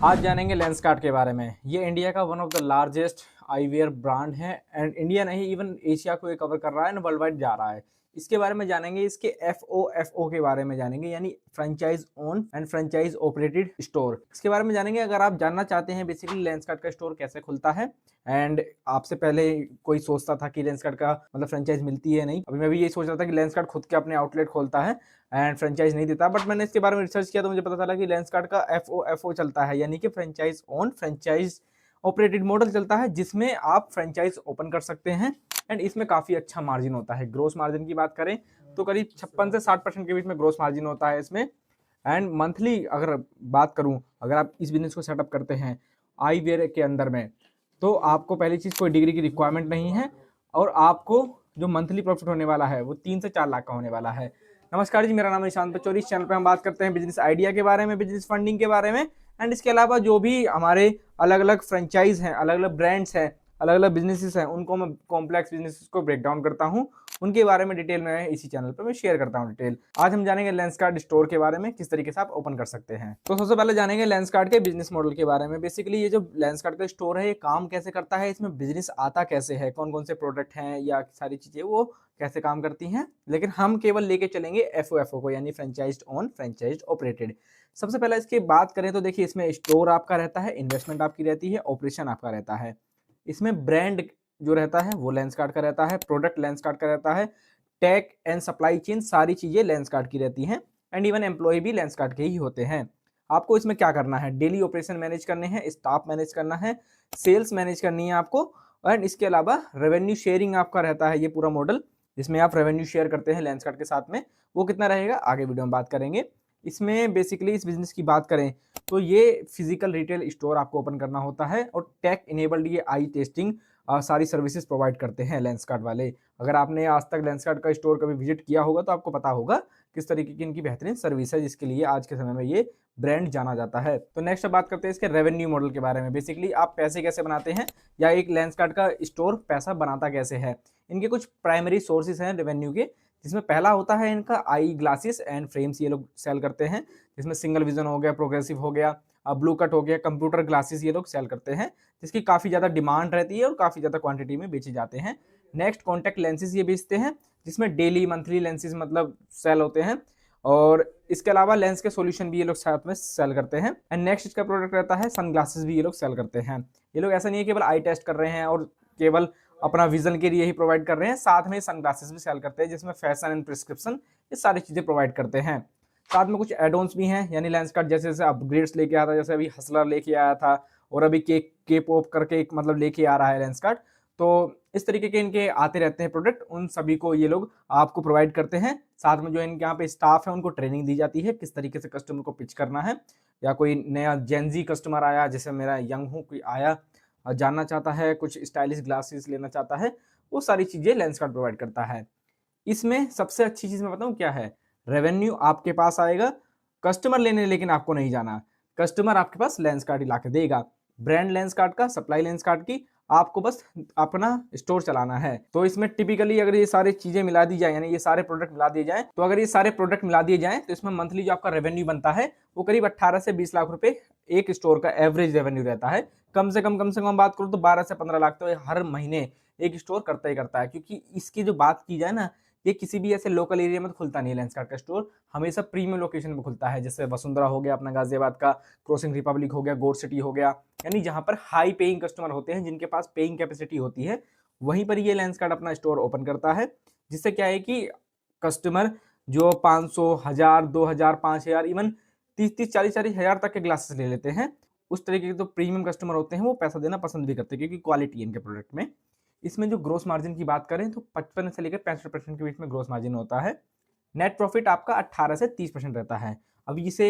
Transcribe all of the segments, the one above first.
आज जानेंगे लेंसकार्ट के बारे में। ये इंडिया का one of the largest eyewear brand है एंड इंडिया नहीं इवन एशिया को ये कवर कर रहा है एंड वर्ल्ड वाइड जा रहा है। इसके बारे में जानेंगे, इसके एफओ के बारे में जानेंगे, यानी franchise own and franchise operated store. इसके बारे में जानेंगे। अगर आप जानना चाहते हैं बेसिकली लेंसकार्ट का स्टोर कैसे खुलता है एंड आपसे पहले कोई सोचता था कि लेंसकार्ट का मतलब फ्रेंचाइज मिलती है नहीं, अभी मैं भी यही सोच रहा था कि लेंसकार्ट खुद के अपने आउटलेट खोलता है एंड फ्रेंचाइज नहीं देता, बट मैंने इसके बारे में रिसर्च किया तो मुझे पता चला कि लेंसकार्ट का एफओ चलता है, यानी कि franchise own franchise operated model चलता है, जिसमें आप फ्रेंचाइज ओपन कर सकते हैं एंड इसमें काफी अच्छा मार्जिन होता है। ग्रोस मार्जिन की बात करें तो करीब 56 से 60% के बीच में ग्रोस मार्जिन होता है इसमें। एंड मंथली अगर बात करूं, अगर आप इस बिजनेस को सेटअप करते हैं आई वेयर के अंदर में, तो आपको पहली चीज कोई डिग्री की रिक्वायरमेंट नहीं है और आपको जो मंथली प्रॉफिट होने वाला है वो 3 से 4 लाख का होने वाला है। नमस्कार जी, मेरा नाम है ईशान पचौरी। इस चैनल पे हम बात करते हैं बिजनेस आइडिया के बारे में, बिजनेस फंडिंग के बारे में एंड इसके अलावा जो भी हमारे अलग अलग फ्रेंचाइज हैं, अलग अलग ब्रांड्स हैं, अलग अलग बिजनेसेस हैं, उनको मैं कॉम्प्लेक्स बिजनेसेस को ब्रेक डाउन करता हूं, उनके बारे में डिटेल में इसी चैनल पर मैं शेयर करता हूं डिटेल। आज हम जानेंगे लेंसकार्ट स्टोर के बारे में, किस तरीके से आप ओपन कर सकते हैं। तो सबसे पहले जानेंगे लेंसकार्ट के बिजनेस मॉडल के बारे में। बेसिकली ये जो लेंसकार्ट का स्टोर है ये काम कैसे करता है, इसमें बिजनेस आता कैसे है, कौन कौन से प्रोडक्ट हैं या सारी चीजें वो कैसे काम करती हैं, लेकिन हम केवल लेके चलेंगे एफओ को, यानी फ्रेंचाइज्ड ओन फ्रेंचाइज्ड ऑपरेटेड। सबसे पहले इसकी बात करें तो देखिए, इसमें स्टोर आपका रहता है, इन्वेस्टमेंट आपकी रहती है, ऑपरेशन आपका रहता है। इसमें ब्रांड जो रहता है वो लेंसकार्ट का रहता है, प्रोडक्ट लेंसकार्ट का रहता है, टेक एंड सप्लाई चेन सारी चीजें लेंसकार्ट की रहती हैं एंड इवन एम्प्लॉय भी लेंसकार्ट के ही होते हैं। आपको इसमें क्या करना है, डेली ऑपरेशन मैनेज करने हैं, स्टाफ मैनेज करना है, सेल्स मैनेज करनी है आपको, एंड इसके अलावा रेवेन्यू शेयरिंग आपका रहता है ये पूरा मॉडल, जिसमें आप रेवेन्यू शेयर करते हैं लेंसकार्ट के साथ में। वो कितना रहेगा आगे वीडियो में बात करेंगे। इसमें बेसिकली इस बिजनेस की बात करें तो ये फिजिकल रिटेल स्टोर आपको ओपन करना होता है और टेक इनेबल्ड ये आई टेस्टिंग सारी सर्विसेज प्रोवाइड करते हैं लेंसकार्ट वाले। अगर आपने आज तक लेंसकार्ट का स्टोर कभी विजिट किया होगा तो आपको पता होगा किस तरीके की इनकी बेहतरीन सर्विस है, जिसके लिए आज के समय में ये ब्रांड जाना जाता है। तो नेक्स्ट बात करते हैं इसके रेवेन्यू मॉडल के बारे में। बेसिकली आप पैसे कैसे बनाते हैं या एक लेंसकार्ट का स्टोर पैसा बनाता कैसे है। इनके कुछ प्राइमरी सोर्सेज हैं रेवेन्यू के, जिसमें पहला होता है इनका आई ग्लासेस एंड फ्रेम्स, ये लोग सेल करते हैं, जिसमें सिंगल विजन हो गया, प्रोग्रेसिव हो गया, ब्लू कट हो गया, कंप्यूटर ग्लासेस ये लोग सेल करते हैं, जिसकी काफ़ी ज़्यादा डिमांड रहती है और काफ़ी ज़्यादा क्वांटिटी में बेचे जाते हैं। नेक्स्ट कॉन्टैक्ट लेंसेज ये बेचते हैं, जिसमें डेली मंथली लेंसेज मतलब सेल होते हैं, और इसके अलावा लेंस के सॉल्यूशन भी ये लोग साथ में सेल करते हैं। एंड नेक्स्ट इसका प्रोडक्ट रहता है सन ग्लासेस भी ये लोग सेल करते हैं। ये लोग ऐसा नहीं है केवल आई टेस्ट कर रहे हैं और केवल अपना विजन के लिए ही प्रोवाइड कर रहे हैं, साथ में सन ग्लासेस भी सेल करते हैं, जिसमें फैशन एंड प्रिस्क्रिप्शन ये सारी चीज़ें प्रोवाइड करते हैं। साथ में कुछ एडोन्स भी हैं, यानी लेंसकार्ट जैसे जैसे अपग्रेड्स लेके आता है, जैसे अभी हसलर लेके आया था और अभी के पॉप करके एक मतलब लेके आ रहा है लेंसकार्ट। तो इस तरीके के इनके आते रहते हैं प्रोडक्ट, उन सभी को ये लोग आपको प्रोवाइड करते हैं। साथ में जो इनके यहाँ पे स्टाफ है उनको ट्रेनिंग दी जाती है किस तरीके से कस्टमर को पिच करना है, या कोई नया जेनजी कस्टमर आया, जैसे मेरा यंग हूँ, कोई आया जानना चाहता है, कुछ स्टाइलिश ग्लासेस लेना चाहता है, वो सारी चीज़ें लेंसकार्ट प्रोवाइड करता है। इसमें सबसे अच्छी चीज़ मैं बताऊँ क्या है, रेवेन्यू आपके पास आएगा, कस्टमर लेने लेकिन आपको नहीं जाना, कस्टमर आपके पास लेंसकार्ट ही ला के देगा। ब्रांड लेंसकार्ट का, सप्लाई लेंसकार्ट की, आपको बस अपना स्टोर चलाना है। तो इसमें टिपिकली अगर ये सारी चीजें मिला दी जाए, यानी ये सारे प्रोडक्ट मिला दिए जाए, तो अगर ये सारे प्रोडक्ट मिला दिए जाए तो इसमें मंथली जो आपका रेवेन्यू बनता है वो करीब 18 से 20 लाख रुपए एक स्टोर का एवरेज रेवेन्यू रहता है। कम से कम बात करूँ तो 12 से 15 लाख तो हर महीने एक स्टोर करता ही करता है, क्योंकि इसकी जो बात की जाए ना, ये किसी भी ऐसे लोकल एरिया में तो खुलता नहीं है लेंसकार्ट का स्टोर, हमेशा प्रीमियम लोकेशन में खुलता है, जैसे वसुंधरा हो गया अपना गाजियाबाद का, क्रॉसिंग रिपब्लिक हो गया, गोड सिटी हो गया, यानी जहां पर हाई पेइंग कस्टमर होते हैं, जिनके पास पेइंग कैपेसिटी होती है, वहीं पर ये लेंसकार्ट अपना स्टोर ओपन करता है। जिससे क्या है कि कस्टमर जो 500, 1000, 2000, 5000, इवन 30-40 हजार तक के ग्लासेस ले लेते हैं, उस तरीके के जो प्रीमियम कस्टमर होते हैं वो पैसा देना पसंद भी करते हैं, क्योंकि क्वालिटी है इनके प्रोडक्ट में। इसमें जो ग्रोस मार्जिन की बात करें तो 55 से लेकर 65% के बीच में ग्रोस मार्जिन होता है। नेट प्रॉफिट आपका 18 से 30% रहता है। अब इसे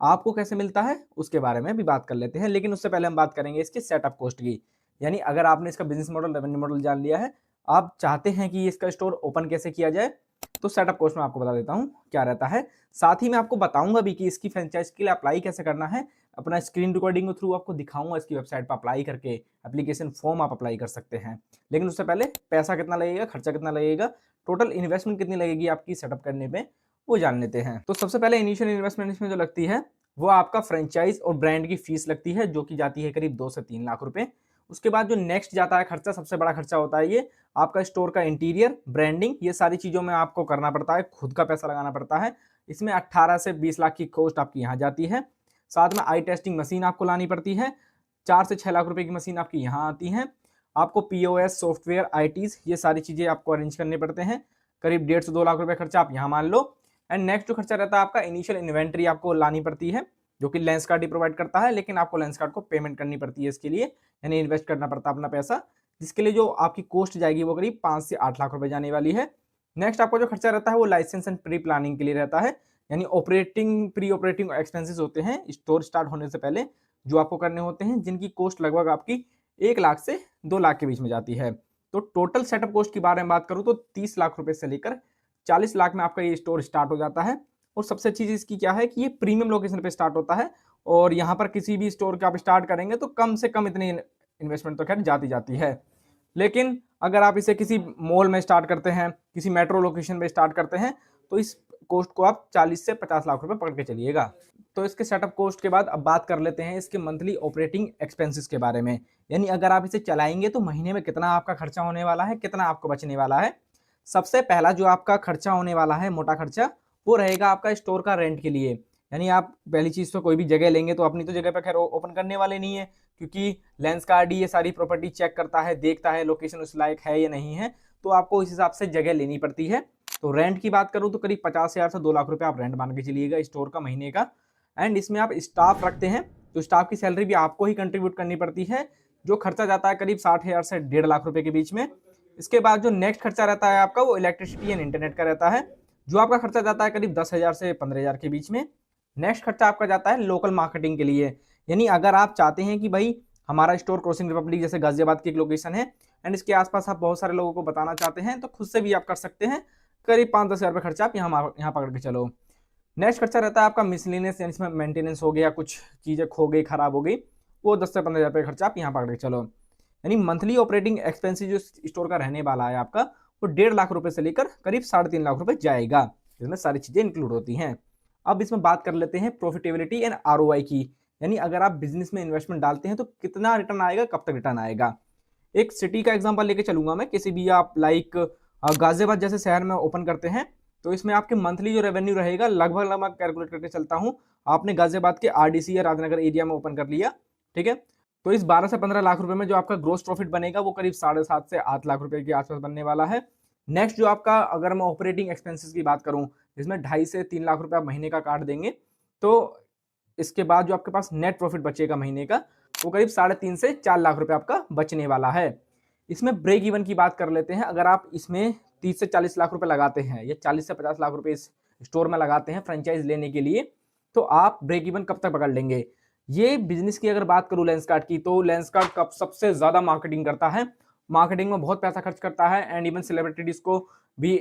आपको कैसे मिलता है उसके बारे में भी बात कर लेते हैं, लेकिन उससे पहले हम बात करेंगे इसके सेटअप कॉस्ट की। यानी अगर आपने इसका बिजनेस मॉडल, रेवेन्यू मॉडल जान लिया है, आप चाहते हैं कि इसका स्टोर ओपन कैसे किया जाए, तो सेटअप कॉस्ट में आपको बता देता हूँ क्या रहता है। साथ ही मैं आपको बताऊंगा भी कि इसकी फ्रेंचाइज के लिए अप्लाई कैसे करना है। अपना स्क्रीन रिकॉर्डिंग के थ्रू आपको दिखाऊंगा, इसकी वेबसाइट पर अप्लाई करके एप्लीकेशन फॉर्म आप अप्लाई कर सकते हैं। लेकिन उससे पहले पैसा कितना लगेगा, खर्चा कितना लगेगा, टोटल इन्वेस्टमेंट कितनी लगेगी आपकी सेटअप करने पे, वो जान लेते हैं। तो सबसे पहले इनिशियल इन्वेस्टमेंट इसमें जो लगती है वो आपका फ्रेंचाइज और ब्रांड की फीस लगती है, जो कि जाती है करीब 2 से 3 लाख रुपए। उसके बाद जो नेक्स्ट जाता है खर्चा, सबसे बड़ा खर्चा होता है ये आपका स्टोर का इंटीरियर, ब्रांडिंग, ये सारी चीज़ों में आपको करना पड़ता है, खुद का पैसा लगाना पड़ता है। इसमें 18 से 20 लाख की कॉस्ट आपकी यहाँ जाती है। साथ में आई टेस्टिंग मशीन आपको लानी पड़ती है, 4 से 6 लाख रुपए की मशीन आपकी यहाँ आती है। आपको पीओएस, सॉफ्टवेयर, आईटीज, ये सारी चीज़ें आपको अरेंज करने पड़ते हैं, करीब 1.5 से 2 लाख रुपए खर्चा आप यहाँ मान लो। एंड नेक्स्ट जो खर्चा रहता है आपका, इनिशियल इन्वेंट्री आपको लानी पड़ती है, जो कि लेंसकार्ट ही प्रोवाइड करता है, लेकिन आपको लेंसकार्ट को पेमेंट करनी पड़ती है इसके लिए, यानी इन्वेस्ट करना पड़ता है अपना पैसा, जिसके लिए जो आपकी कॉस्ट जाएगी वो करीब 5 से 8 लाख रुपए जाने वाली है। नेक्स्ट आपको जो खर्चा रहता है वो लाइसेंस एंड प्री प्लानिंग के लिए रहता है, यानी प्री ऑपरेटिंग एक्सपेंसेस होते हैं स्टोर स्टार्ट होने से पहले जो आपको करने होते हैं, जिनकी कॉस्ट लगभग आपकी 1 लाख से 2 लाख के बीच में जाती है। तो टोटल सेटअप कॉस्ट की बारे में बात करूं तो 30 लाख रुपए से लेकर 40 लाख में आपका ये स्टोर स्टार्ट हो जाता है। और सबसे अच्छी चीज़ इसकी क्या है कि ये प्रीमियम लोकेशन पे स्टार्ट होता है, और यहाँ पर किसी भी स्टोर का आप स्टार्ट करेंगे तो कम से कम इतनी इन्वेस्टमेंट तो खैर जाती जाती है। लेकिन अगर आप इसे किसी मॉल में स्टार्ट करते हैं, किसी मेट्रो लोकेशन पे स्टार्ट करते हैं, तो इस कॉस्ट को आप 40 से 50 लाख रुपए पकड़ के चलिएगा। तो इसके सेटअप कॉस्ट के बाद अब बात कर लेते हैं इसके मंथली ऑपरेटिंग एक्सपेंसेस के बारे में, यानी अगर आप इसे चलाएंगे तो महीने में कितना आपका खर्चा होने वाला है, कितना आपको बचने वाला है। सबसे पहला जो आपका खर्चा होने वाला है, मोटा खर्चा, वो रहेगा आपका स्टोर का रेंट के लिए। यानी आप पहली चीज़ तो कोई भी जगह लेंगे तो अपनी तो जगह पर खैर ओपन करने वाले नहीं है, क्योंकि लेंसकार्ट ही ये सारी प्रॉपर्टी चेक करता है, देखता है लोकेशन उस लायक है या नहीं है, तो आपको इस हिसाब से जगह लेनी पड़ती है। तो रेंट की बात करूँ तो करीब 50,000 से 2 लाख रुपए आप रेंट मान के चलिएगा स्टोर का महीने का। एंड इसमें आप स्टाफ रखते हैं, तो स्टाफ की सैलरी भी आपको ही कंट्रीब्यूट करनी पड़ती है, जो खर्चा जाता है करीब 60,000 से 1.5 लाख रुपए के बीच में। इसके बाद जो नेक्स्ट खर्चा रहता है आपका, वो इलेक्ट्रिसिटी एंड इंटरनेट का रहता है, जो आपका खर्चा जाता है करीब 10,000 से 15,000 के बीच में। नेक्स्ट खर्चा आपका जाता है लोकल मार्केटिंग के लिए, यानी अगर आप चाहते हैं कि भाई हमारा स्टोर क्रॉसिंग रिपब्लिक जैसे गाजियाबाद की एक लोकेशन है एंड इसके आसपास आप बहुत सारे लोगों को बताना चाहते हैं, तो खुद से भी आप कर सकते हैं, करीब 5-10 हज़ार रुपये खर्चा आप यहाँ पकड़ के चलो। नेक्स्ट खर्चा रहता है आपका मिसलिनियस, यानी इसमें मेंटेनेंस हो गया, कुछ चीज़ें खो गई, खराब हो गई, वो 10 से 15 हज़ार रुपये खर्चा आप यहाँ पकड़ के चलो। यानी मंथली ऑपरेटिंग एक्सपेंसिस जो स्टोर का रहने वाला है आपका, वो 1.5 लाख रुपए से लेकर करीब 3.5 लाख रुपए जाएगा, जिसमें सारी चीज़ें इंक्लूड होती हैं। अब इसमें बात कर लेते हैं प्रॉफिटेबिलिटी एंड आरओआई की, यानी अगर आप बिजनेस में इन्वेस्टमेंट डालते हैं तो कितना रिटर्न आएगा, कब तक रिटर्न आएगा। एक सिटी का एग्जांपल लेके चलूंगा मैं, किसी भी आप लाइक गाजियाबाद जैसे शहर में ओपन करते हैं, तो इसमें आपके मंथली जो रेवेन्यू रहेगा, लगभग कैलकुलेट करके चलता हूँ, आपने गाजियाबाद के आरडीसी या राजनगर एरिया में ओपन कर लिया, ठीक है, तो इस 12 से 15 लाख रुपए में जो आपका ग्रोस प्रॉफिट बनेगा वो करीब 7.5 से 8 लाख रुपए के आसपास बनने वाला है। नेक्स्ट जो आपका, अगर मैं ऑपरेटिंग एक्सपेंसेस की बात करूं, जिसमें 2.5 से 3 लाख रुपए आप महीने का काट देंगे, तो इसके बाद जो आपके पास नेट प्रॉफिट बचेगा महीने का, वो करीब 3.5 से 4 लाख रुपए आपका बचने वाला है। इसमें ब्रेक इवन की बात कर लेते हैं, अगर आप इसमें 30 से 40 लाख रुपए लगाते हैं या 40 से 50 लाख रुपए इस स्टोर में लगाते हैं फ्रेंचाइज लेने के लिए, तो आप ब्रेक इवन कब तक पकड़ लेंगे। ये बिजनेस की अगर बात करूं लेंसकार्ट की, तो लेंसकार्ट कब सबसे ज्यादा मार्केटिंग करता है, मार्केटिंग में बहुत पैसा खर्च करता है, एंड इवन सेलिब्रिटीज को भी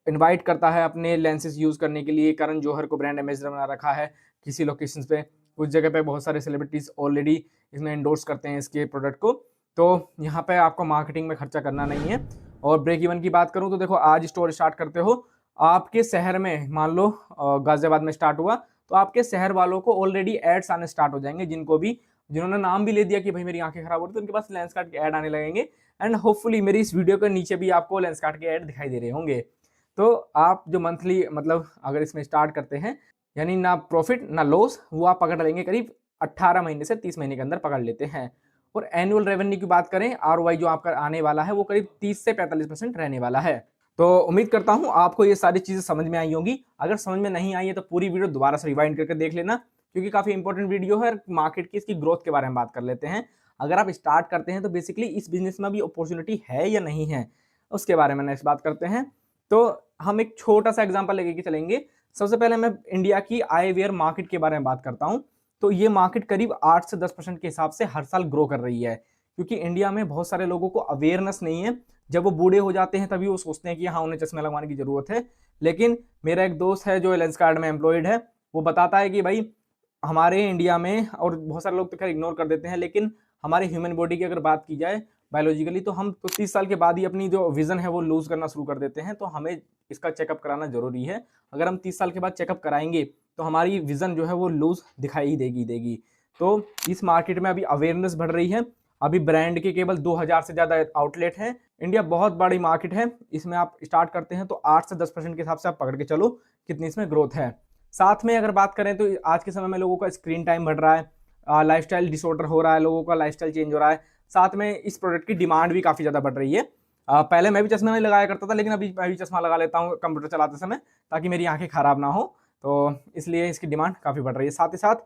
इनवाइट करता है अपने लेंसेज यूज करने के लिए। करण जौहर को ब्रांड एम्बेसडर बना रखा है किसी लोकेशंस पे, कुछ जगह पे बहुत सारे सेलिब्रिटीज ऑलरेडी इसमें एंडोर्स करते हैं इसके प्रोडक्ट को। तो यहाँ पे आपको मार्केटिंग में खर्चा करना नहीं है। और ब्रेक इवन की बात करूँ तो देखो, आज स्टोर स्टार्ट करते हो, आपके शहर में मान लो गाजियाबाद में स्टार्ट हुआ, तो आपके शहर वालों को ऑलरेडी एड्स आने स्टार्ट हो जाएंगे, जिन्होंने नाम भी ले दिया कि भाई मेरी आंखें खराब हो रही, तो उनके पास लेंसकार्ट के ऐड आने लगेंगे। एंड होपफुली मेरी इस वीडियो के नीचे भी आपको लेंसकार्ट के ऐड दिखाई दे रहे होंगे। तो आप जो मंथली, मतलब अगर इसमें स्टार्ट करते हैं, यानी ना प्रॉफिट ना लॉस, वो आप पकड़ लेंगे करीब 18 महीने से 30 महीने के अंदर पकड़ लेते हैं। और एनुअल रेवेन्यू की बात करें, आरओआई जो आपका आने वाला है, वो करीब 30 से 45% रहने वाला है। तो उम्मीद करता हूं आपको ये सारी चीजें समझ में आई होंगी। अगर समझ में नहीं आई है तो पूरी वीडियो दोबारा से रिवाइंड करके देख लेना, क्योंकि काफी इंपॉर्टेंट वीडियो है। मार्केट की, इसकी ग्रोथ के बारे में बात कर लेते हैं। अगर आप स्टार्ट करते हैं तो बेसिकली इस बिजनेस में भी अपॉर्चुनिटी है या नहीं है, उसके बारे में नेक्स्ट बात करते हैं। तो हम एक छोटा सा एग्जांपल लेके चलेंगे। सबसे पहले मैं इंडिया की आईवेयर मार्केट के बारे में बात करता हूं। तो ये मार्केट करीब 8 से 10% के हिसाब से हर साल ग्रो कर रही है, क्योंकि इंडिया में बहुत सारे लोगों को अवेयरनेस नहीं है। जब वो बूढ़े हो जाते हैं तभी वो सोचते हैं कि हाँ, उन्हें चश्मे लगवाने की जरूरत है। लेकिन मेरा एक दोस्त है जो लेंसकार्ट में एम्प्लॉयड है, वो बताता है कि भाई हमारे इंडिया में, और बहुत सारे लोग तो खैर इग्नोर कर देते हैं, लेकिन हमारे ह्यूमन बॉडी की अगर बात की जाए बायोलॉजिकली, तो हम तो 30 साल के बाद ही अपनी जो विजन है वो लूज करना शुरू कर देते हैं। तो हमें इसका चेकअप कराना जरूरी है। अगर हम 30 साल के बाद चेकअप कराएंगे तो हमारी विजन जो है वो लूज दिखाई देगी। तो इस मार्केट में अभी अवेयरनेस बढ़ रही है। अभी ब्रांड के केवल 2000 से ज्यादा आउटलेट हैं। इंडिया बहुत बड़ी मार्केट है, इसमें आप स्टार्ट करते हैं तो 8 से 10% के हिसाब से आप पकड़ के चलो कितनी इसमें ग्रोथ है। साथ में अगर बात करें तो आज के समय में लोगों का स्क्रीन टाइम बढ़ रहा है, लाइफस्टाइल डिसऑर्डर हो रहा है, लोगों का लाइफस्टाइल चेंज हो रहा है। साथ में इस प्रोडक्ट की डिमांड भी काफी ज्यादा बढ़ रही है। पहले मैं भी चश्मा नहीं लगाया करता था, लेकिन अभी मैं भी चश्मा लगा लेता हूँ कंप्यूटर चलाते समय, ताकि मेरी आंखें खराब ना हो। तो इसलिए इसकी डिमांड काफी बढ़ रही है। साथ ही साथ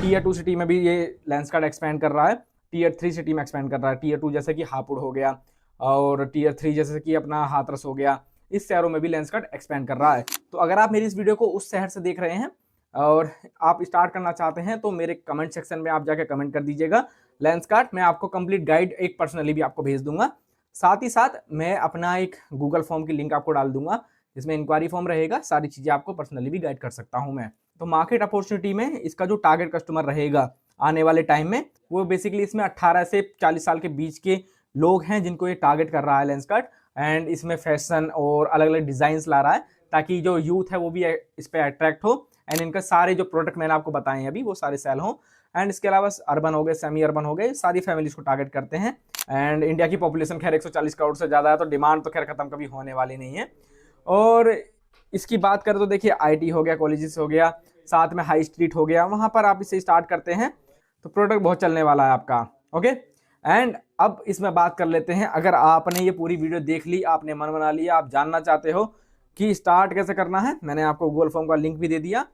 टीयर 2 सिटी में भी ये लेंसकार्ट एक्सपेंड कर रहा है, टीयर 3 सिटी में एक्सपेंड कर रहा है। टीयर 2 जैसे कि हापुड़ हो गया, और टीयर 3 जैसे कि अपना हाथरस हो गया, इस शहरों में भी लेंसकार्ट एक्सपेंड कर रहा है। तो अगर आप मेरी इस वीडियो को उस शहर से देख रहे हैं और आप स्टार्ट करना चाहते हैं तो मेरे कमेंट सेक्शन में आप जाकर कमेंट कर दीजिएगा लेंसकार्ट, मैं आपको कंप्लीट गाइड एक पर्सनली भी आपको भेज दूंगा। साथ ही साथ मैं अपना एक गूगल फॉर्म की लिंक आपको डाल दूंगा, जिसमें इंक्वायरी फॉर्म रहेगा, सारी चीजें आपको पर्सनली भी गाइड कर सकता हूं मैं। तो मार्केट अपॉर्चुनिटी में इसका जो टारगेट कस्टमर रहेगा आने वाले टाइम में, वो बेसिकली इसमें 18 से 40 साल के बीच के लोग हैं जिनको ये टारगेट कर रहा है लेंसकार्ट। एंड इसमें फैशन और अलग अलग डिजाइन ला रहा है, ताकि जो यूथ है वो भी इस पर अट्रैक्ट हो। एंड इनका सारे जो प्रोडक्ट मैंने आपको बताए हैं अभी वो सारे सेल हों। एंड इसके अलावा अर्बन हो गए, सेमी अर्बन हो गए, सारी फैमिलीज को टारगेट करते हैं। एंड इंडिया की पॉपुलेशन खैर 140 करोड़ से ज्यादा है, तो डिमांड तो खैर खत्म कभी होने वाली नहीं है। और इसकी बात करें तो देखिए आईटी हो गया, कॉलेजेस हो गया, साथ में हाई स्ट्रीट हो गया, वहां पर आप इसे स्टार्ट करते हैं तो प्रोडक्ट बहुत चलने वाला है आपका। ओके, एंड अब इसमें बात कर लेते हैं। अगर आपने ये पूरी वीडियो देख ली, आपने मन बना लिया, आप जानना चाहते हो कि स्टार्ट कैसे करना है, मैंने आपको गूगल फॉर्म का लिंक भी दे दिया।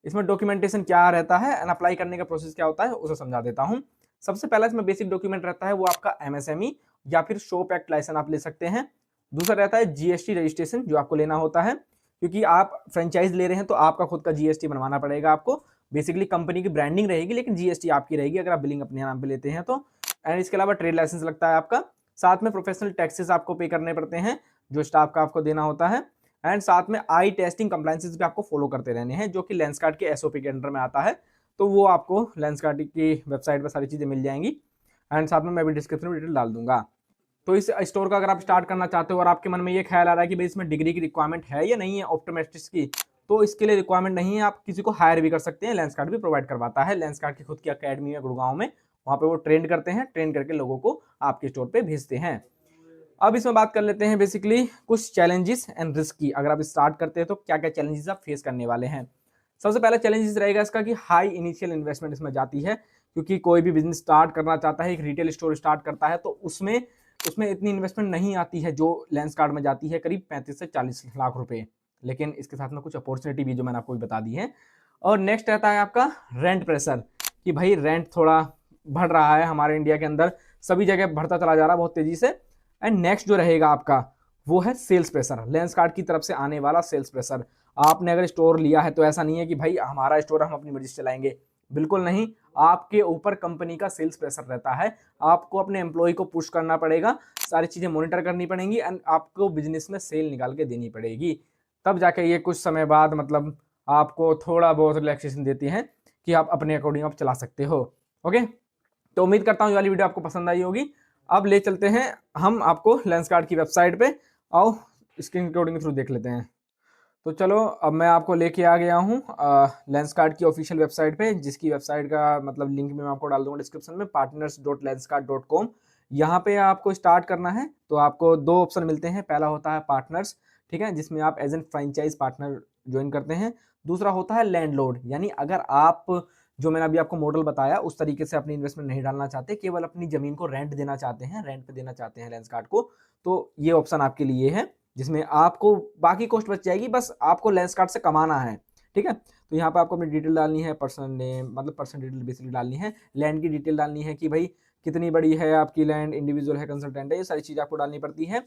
इसमें डॉक्यूमेंटेशन क्या रहता है एंड अप्लाई करने का प्रोसेस क्या होता है उसे समझा देता हूं। सबसे पहला इसमें बेसिक डॉक्यूमेंट रहता है वो आपका एमएसएमई या फिर शॉप एक्ट लाइसेंस आप ले सकते हैं। दूसरा रहता है जीएसटी रजिस्ट्रेशन जो आपको लेना होता है, क्योंकि आप फ्रेंचाइज ले रहे हैं तो आपका खुद का जीएसटी बनवाना पड़ेगा आपको। बेसिकली कंपनी की ब्रांडिंग रहेगी लेकिन जीएसटी आपकी रहेगी अगर आप बिलिंग अपने नाम पे लेते हैं तो। एंड इसके अलावा ट्रेड लाइसेंस लगता है आपका। साथ में प्रोफेशनल टैक्सेस आपको पे करने पड़ते हैं जो स्टाफ का आपको देना होता है। एंड साथ में आई टेस्टिंग कंप्लायंसेस भी आपको फॉलो करते रहने हैं, जो कि लेंसकार्ट के एसओपी के अंडर में आता है। तो वो आपको लेंसकार्ट की वेबसाइट पर सारी चीजें मिल जाएंगी। एंड साथ में मैं भी डिस्क्रिप्शन में डिटेल डाल दूंगा। तो इस स्टोर का अगर आप स्टार्ट करना चाहते हो और आपके मन में ये ख्याल आ रहा है कि भाई इसमें डिग्री की रिक्वायरमेंट है या नहीं है ऑप्टोमेट्रिक्स की, तो इसके लिए रिक्वायरमेंट नहीं है, आप किसी को हायर भी कर सकते हैं। लेंसकार्ट भी प्रोवाइड करवाता है, लेंसकार्ट की खुद की अकेडमी है गुड़गांव में, वहां पे वो ट्रेन करते हैं, ट्रेन करके लोगों को आपके स्टोर पे भेजते हैं। अब इसमें बात कर लेते हैं बेसिकली कुछ चैलेंजेस एंड रिस्क की। अगर आप स्टार्ट करते हैं तो क्या क्या चैलेंजेस आप फेस करने वाले हैं। सबसे पहला चैलेंजेस रहेगा इसका कि हाई इनिशियल इन्वेस्टमेंट इसमें जाती है, क्योंकि कोई भी बिजनेस स्टार्ट करना चाहता है, एक रिटेल स्टोर स्टार्ट करता है, तो उसमें उसमें इतनी इन्वेस्टमेंट नहीं आती है जो लेंसकार्ट में जाती है, करीब 35 से 40 लाख रुपए। लेकिन इसके साथ में कुछ अपॉर्चुनिटी भी जो मैंने आपको बता दी है। और नेक्स्ट रहता है आपका रेंट प्रेशर, कि भाई रेंट थोड़ा बढ़ रहा है हमारे इंडिया के अंदर, सभी जगह बढ़ता चला जा रहा है बहुत तेजी से। एंड नेक्स्ट जो रहेगा आपका वो है सेल्स प्रेशर, लेंसकार्ट की तरफ से आने वाला सेल्स प्रेशर। आपने अगर स्टोर लिया है तो ऐसा नहीं है कि भाई हमारा स्टोर हम अपनी मर्जी से चलाएंगे, बिल्कुल नहीं। आपके ऊपर कंपनी का सेल्स प्रेशर रहता है, आपको अपने एम्प्लॉय को पुश करना पड़ेगा, सारी चीजें मॉनिटर करनी पड़ेंगी एंड आपको बिजनेस में सेल निकाल के देनी पड़ेगी। तब जाके ये कुछ समय बाद मतलब आपको थोड़ा बहुत रिलैक्सेशन देती है कि आप अपने अकॉर्डिंग आप चला सकते हो। ओके, तो उम्मीद करता हूँ ये वाली वीडियो आपको पसंद आई होगी। अब ले चलते हैं हम आपको लेंसकार्ट की वेबसाइट पे, आओ स्क्रीन रिकॉर्डिंग के थ्रू देख लेते हैं। तो चलो अब मैं आपको लेके आ गया हूँ लेंसकार्ट की ऑफिशियल वेबसाइट पे, जिसकी वेबसाइट का मतलब लिंक मैं आपको डाल दूंगा डिस्क्रिप्शन में, partners.lenscart.com। यहाँ पे आपको स्टार्ट करना है तो आपको दो ऑप्शन मिलते हैं। पहला होता है पार्टनर्स, ठीक है, जिसमें आप as a franchise partner join करते हैं। दूसरा होता है लैंडलॉर्ड, यानी अगर आप जो मैंने अभी आपको मॉडल बताया उस तरीके से अपनी इन्वेस्टमेंट नहीं डालना चाहते, केवल अपनी जमीन को रेंट देना चाहते हैं, रेंट पे देना चाहते हैं लेंसकार्ट को, तो ये ऑप्शन आपके लिए है, जिसमें आपको बाकी कॉस्ट बच जाएगी, बस आपको लेंसकार्ट से कमाना है। ठीक है, तो यहाँ पे आपको अपनी डिटेल डालनी है, पर्सनल नेम मतलब पर्सनल डिटेल बेसिकली डालनी है, लैंड की डिटेल डालनी है कि भाई कितनी बड़ी है आपकी लैंड, इंडिविजुअल है, कंसल्टेंट है, ये सारी चीज़ आपको डालनी पड़ती है।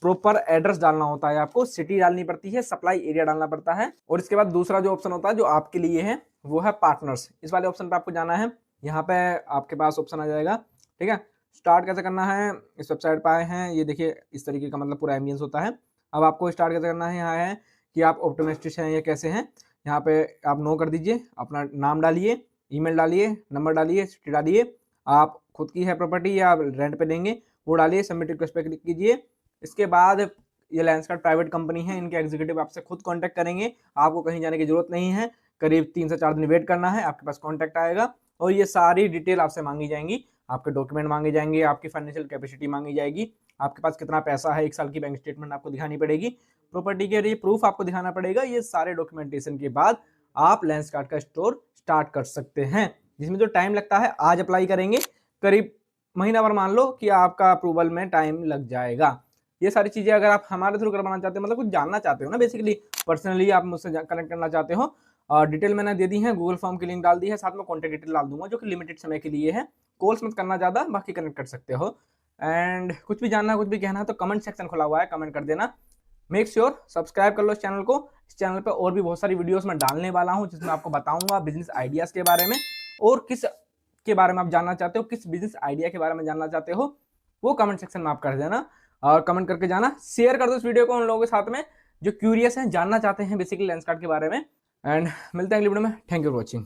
प्रॉपर एड्रेस डालना होता है आपको, सिटी डालनी पड़ती है, सप्लाई एरिया डालना पड़ता है। और इसके बाद दूसरा जो ऑप्शन होता है जो आपके लिए है वो है पार्टनर्स। इस वाले ऑप्शन पे आपको जाना है, यहाँ पे आपके पास ऑप्शन आ जाएगा। ठीक है, स्टार्ट कैसे करना है, इस वेबसाइट पे आए हैं, ये देखिए इस तरीके का मतलब पूरा एम्बियंस होता है। अब आपको स्टार्ट कैसे करना है, यहाँ है कि आप ऑप्टोमेट्रिस्ट हैं या कैसे हैं। यहाँ पे आप नो कर दीजिए, अपना नाम डालिए, ईमेल डालिए, नंबर डालिए, सिटी डालिए, आप खुद की है प्रॉपर्टी या रेंट पे देंगे वो डालिए, सबमिट रिक्वेस्ट पे क्लिक कीजिए। इसके बाद ये लेंसकार्ट प्राइवेट कंपनी है, इनके एग्जीक्यूटिव आपसे खुद कांटेक्ट करेंगे, आपको कहीं जाने की जरूरत नहीं है। करीब 3 से 4 दिन वेट करना है, आपके पास कॉन्टैक्ट आएगा और ये सारी डिटेल आपसे मांगी जाएंगी, आपके डॉक्यूमेंट मांगे जाएंगे, आपकी फाइनेंशियल कैपेसिटी मांगी जाएगी, आपके पास कितना पैसा है, 1 साल की बैंक स्टेटमेंट आपको दिखानी पड़ेगी, प्रॉपर्टी के लिए प्रूफ आपको दिखाना पड़ेगा। ये सारे डॉक्यूमेंटेशन के बाद आप लेंसकार्ट का स्टोर स्टार्ट कर सकते हैं, जिसमें जो टाइम लगता है, आज अप्लाई करेंगे, करीब महीना भर मान लो कि आपका अप्रूवल में टाइम लग जाएगा। ये सारी चीजें अगर आप हमारे थ्रू करवाना चाहते हो, मतलब कुछ जानना चाहते हो ना, बेसिकली पर्सनली आप मुझसे कनेक्ट करना चाहते हो, डिटेल मैंने दे दी है, गूगल फॉर्म की लिंक डाल दी है, साथ में कॉन्टेक्ट डिटेल डाल दूंगा जो कि लिमिटेड समय के लिए है, कॉल्स मत करना ज्यादा, बाकी कनेक्ट कर सकते हो। एंड कुछ भी जानना, कुछ भी कहना है तो कमेंट सेक्शन खुला हुआ है, कमेंट कर देना। मेक श्योर सब्सक्राइब कर लो इस चैनल को। इस चैनल पे और भी बहुत सारी वीडियोस मैं डालने वाला हूं, जिसमें आपको बताऊंगा बिजनेस आइडियाज के बारे में, और किस के बारे में आप जानना चाहते हो, किस बिजनेस आइडिया के बारे में जानना चाहते हो, वो कमेंट सेक्शन में आप कर देना और कमेंट करके जाना। शेयर कर दो इस वीडियो को उन लोगों के साथ में जो क्यूरियस हैं, जानना चाहते हैं बेसिकली लेंसकार्ट के बारे में। एंड मिलते हैं अगली वीडियो में। Thank you for watching.